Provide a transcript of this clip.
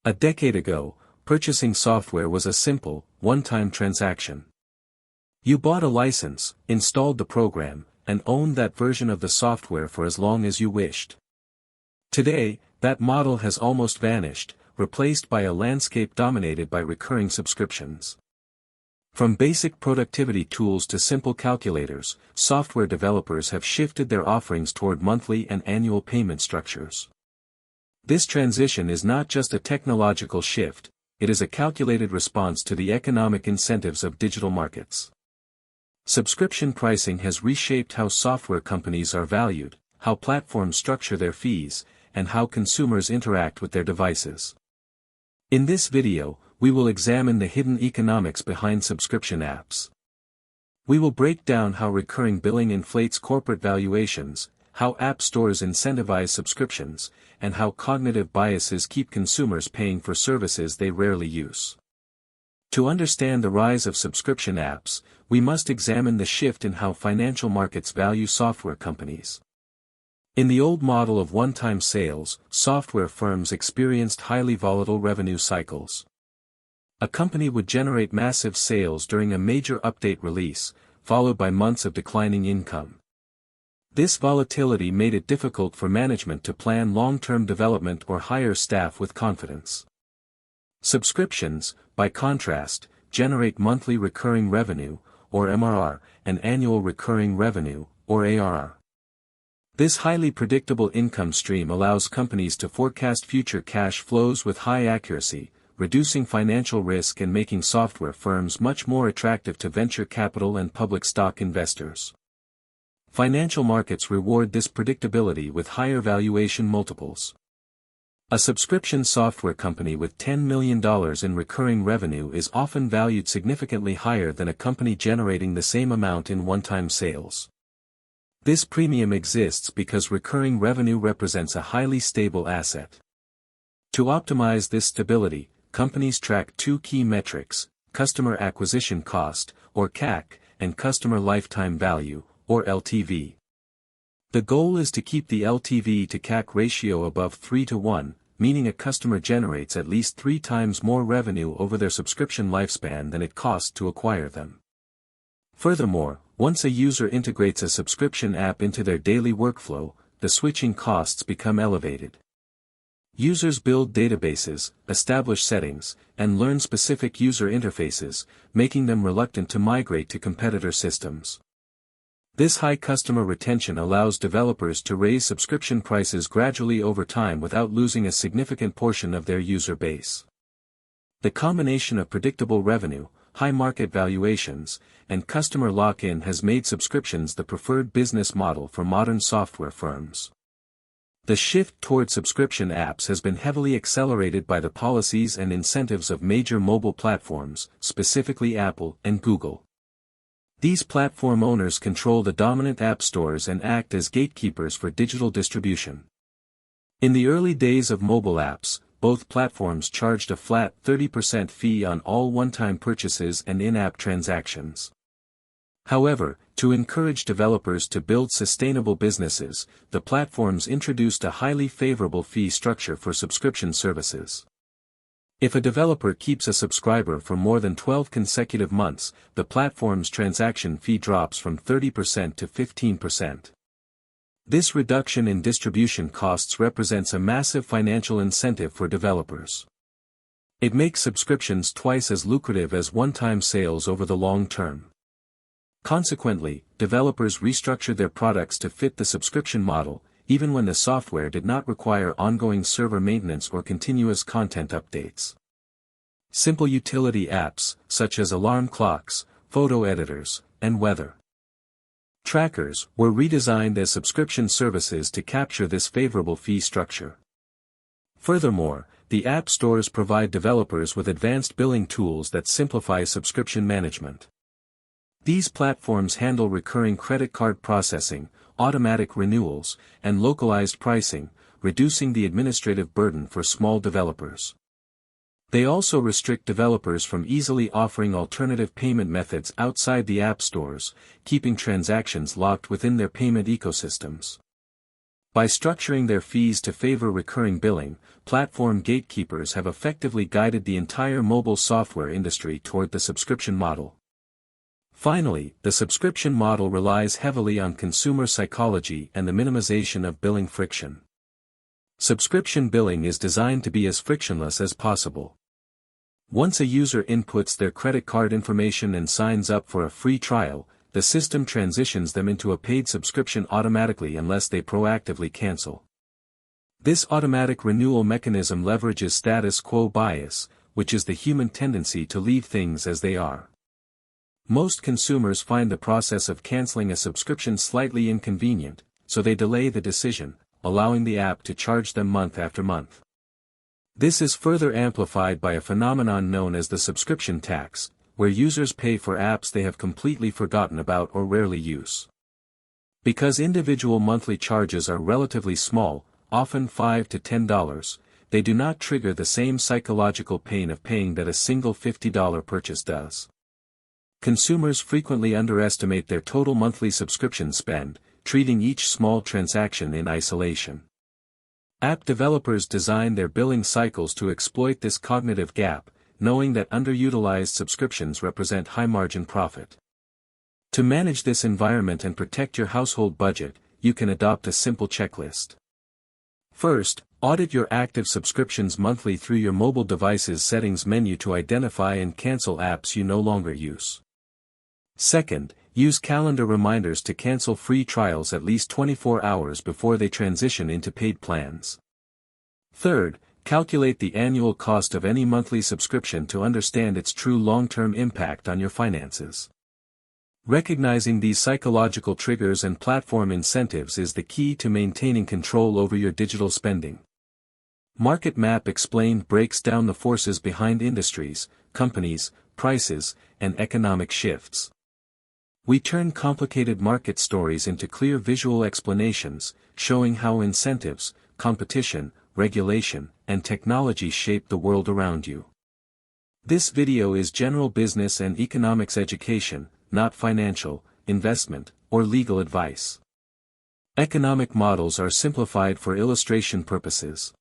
A decade ago, purchasing software was a simple, one-time transaction. You bought a license, installed the program, and owned that version of the software for as long as you wished. Today, that model has almost vanished, replaced by a landscape dominated by recurring subscriptions. From basic productivity tools to simple calculators, software developers have shifted their offerings toward monthly and annual payment structures. This transition is not just a technological shift, it is a calculated response to the economic incentives of digital markets. Subscription pricing has reshaped how software companies are valued, how platforms structure their fees, and how consumers interact with their devices. In this video, we will examine the hidden economics behind subscription apps. We will break down how recurring billing inflates corporate valuations, how app stores incentivize subscriptions, and how cognitive biases keep consumers paying for services they rarely use. To understand the rise of subscription apps, we must examine the shift in how financial markets value software companies. In the old model of one-time sales, software firms experienced highly volatile revenue cycles. A company would generate massive sales during a major update release, followed by months of declining income. This volatility made it difficult for management to plan long-term development or hire staff with confidence. Subscriptions, by contrast, generate monthly recurring revenue, or MRR, and annual recurring revenue, or ARR. This highly predictable income stream allows companies to forecast future cash flows with high accuracy, reducing financial risk and making software firms much more attractive to venture capital and public stock investors. Financial markets reward this predictability with higher valuation multiples. A subscription software company with $10 million in recurring revenue is often valued significantly higher than a company generating the same amount in one-time sales. This premium exists because recurring revenue represents a highly stable asset. To optimize this stability, companies track two key metrics: customer acquisition cost, or CAC, and customer lifetime value, or LTV. The goal is to keep the LTV to CAC ratio above 3:1, meaning a customer generates at least 3 times more revenue over their subscription lifespan than it costs to acquire them. Furthermore, once a user integrates a subscription app into their daily workflow, the switching costs become elevated. Users build databases, establish settings, and learn specific user interfaces, making them reluctant to migrate to competitor systems. This high customer retention allows developers to raise subscription prices gradually over time without losing a significant portion of their user base. The combination of predictable revenue, high market valuations, and customer lock-in has made subscriptions the preferred business model for modern software firms. The shift toward subscription apps has been heavily accelerated by the policies and incentives of major mobile platforms, specifically Apple and Google. These platform owners control the dominant app stores and act as gatekeepers for digital distribution. In the early days of mobile apps, both platforms charged a flat 30% fee on all one-time purchases and in-app transactions. However, to encourage developers to build sustainable businesses, the platforms introduced a highly favorable fee structure for subscription services. If a developer keeps a subscriber for more than 12 consecutive months, the platform's transaction fee drops from 30% to 15%. This reduction in distribution costs represents a massive financial incentive for developers. It makes subscriptions twice as lucrative as one-time sales over the long term. Consequently, developers restructure their products to fit the subscription model, even when the software did not require ongoing server maintenance or continuous content updates. Simple utility apps, such as alarm clocks, photo editors, and weather trackers, were redesigned as subscription services to capture this favorable fee structure. Furthermore, the app stores provide developers with advanced billing tools that simplify subscription management. These platforms handle recurring credit card processing, automatic renewals, and localized pricing, reducing the administrative burden for small developers. They also restrict developers from easily offering alternative payment methods outside the app stores, keeping transactions locked within their payment ecosystems. By structuring their fees to favor recurring billing, platform gatekeepers have effectively guided the entire mobile software industry toward the subscription model. Finally, the subscription model relies heavily on consumer psychology and the minimization of billing friction. Subscription billing is designed to be as frictionless as possible. Once a user inputs their credit card information and signs up for a free trial, the system transitions them into a paid subscription automatically unless they proactively cancel. This automatic renewal mechanism leverages status quo bias, which is the human tendency to leave things as they are. Most consumers find the process of canceling a subscription slightly inconvenient, so they delay the decision, allowing the app to charge them month after month. This is further amplified by a phenomenon known as the subscription tax, where users pay for apps they have completely forgotten about or rarely use. Because individual monthly charges are relatively small, often $5 to $10, they do not trigger the same psychological pain of paying that a single $50 purchase does. Consumers frequently underestimate their total monthly subscription spend, treating each small transaction in isolation. App developers design their billing cycles to exploit this cognitive gap, knowing that underutilized subscriptions represent high-margin profit. To manage this environment and protect your household budget, you can adopt a simple checklist. First, audit your active subscriptions monthly through your mobile device's settings menu to identify and cancel apps you no longer use. Second, use calendar reminders to cancel free trials at least 24 hours before they transition into paid plans. Third, calculate the annual cost of any monthly subscription to understand its true long-term impact on your finances. Recognizing these psychological triggers and platform incentives is the key to maintaining control over your digital spending. MarketMap Explained breaks down the forces behind industries, companies, prices, and economic shifts. We turn complicated market stories into clear visual explanations, showing how incentives, competition, regulation, and technology shape the world around you. This video is general business and economics education, not financial, investment, or legal advice. Economic models are simplified for illustration purposes.